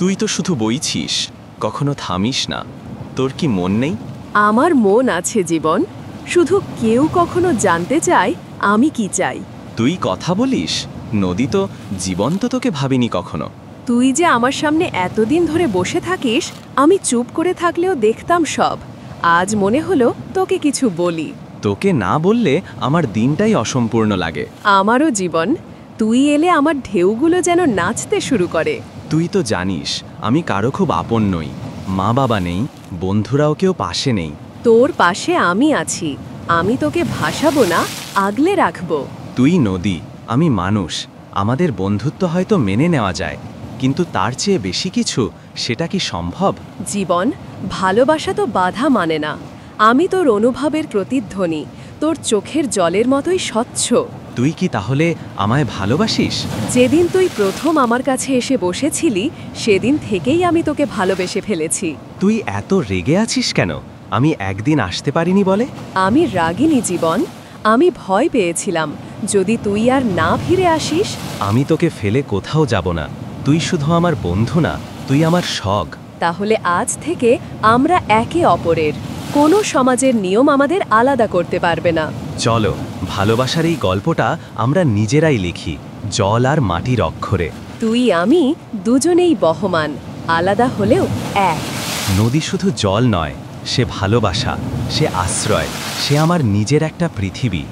তুই তো শুধু বইছিস, কখনো থামিস না। তোর কি মন নেই? আমার মন আছে জীবন, শুধু কেউ কখনো জানতে চায় আমি কি চাই। তুই কথা বলিস, নদী তো জীবন্ত তোকে ভাবিনি কখনো। তুই যে আমার সামনে এতদিন ধরে বসে থাকিস, আমি চুপ করে থাকলেও দেখতাম সব। আজ মনে হলো তোকে কিছু বলি। তোকে না বললে আমার দিনটাই অসম্পূর্ণ লাগে। আমারও জীবন, তুই এলে আমার ঢেউগুলো যেন নাচতে শুরু করে। তুই তো জানিস আমি কারো খুব আপন নই। মা বাবা নেই, বন্ধুরাও কেউ পাশে নেই। তোর পাশে আমি আছি, আমি তোকে ভাসাবো না, আগলে রাখবো। তুই নদী, আমি মানুষ। আমাদের বন্ধুত্ব হয়তো মেনে নেওয়া যায়, কিন্তু তার চেয়ে বেশি কিছু, সেটা কি সম্ভব? জীবন, ভালোবাসা তো বাধা মানে না। আমি তোর অনুভবের প্রতিধ্বনি, তোর চোখের জলের মতোই স্বচ্ছ। তুই কি তাহলে আমায় ভালোবাসিস? যেদিন তুই প্রথম আমার কাছে এসে বসেছিলি, সেদিন থেকেই আমি তোকে ভালোবেসে ফেলেছি। তুই এত রেগে আছিস কেন? আমি একদিন আসতে পারিনি বলে? আমি রাগিনী জীবন, আমি ভয় পেয়েছিলাম যদি তুই আর না ফিরে আসিস। আমি তোকে ফেলে কোথাও যাব না। তুই শুধু আমার বন্ধু না, তুই আমার শখ। তাহলে আজ থেকে আমরা একে অপরের। কোনো সমাজের নিয়ম আমাদের আলাদা করতে পারবে না। চলো, ভালোবাসার এই গল্পটা আমরা নিজেরাই লিখি, জল আর মাটির অক্ষরে। তুই আমি দুজনেই বহমান, আলাদা হলেও এক। নদী শুধু জল নয়, সে ভালোবাসা, সে আশ্রয়, সে আমার নিজের একটা পৃথিবী।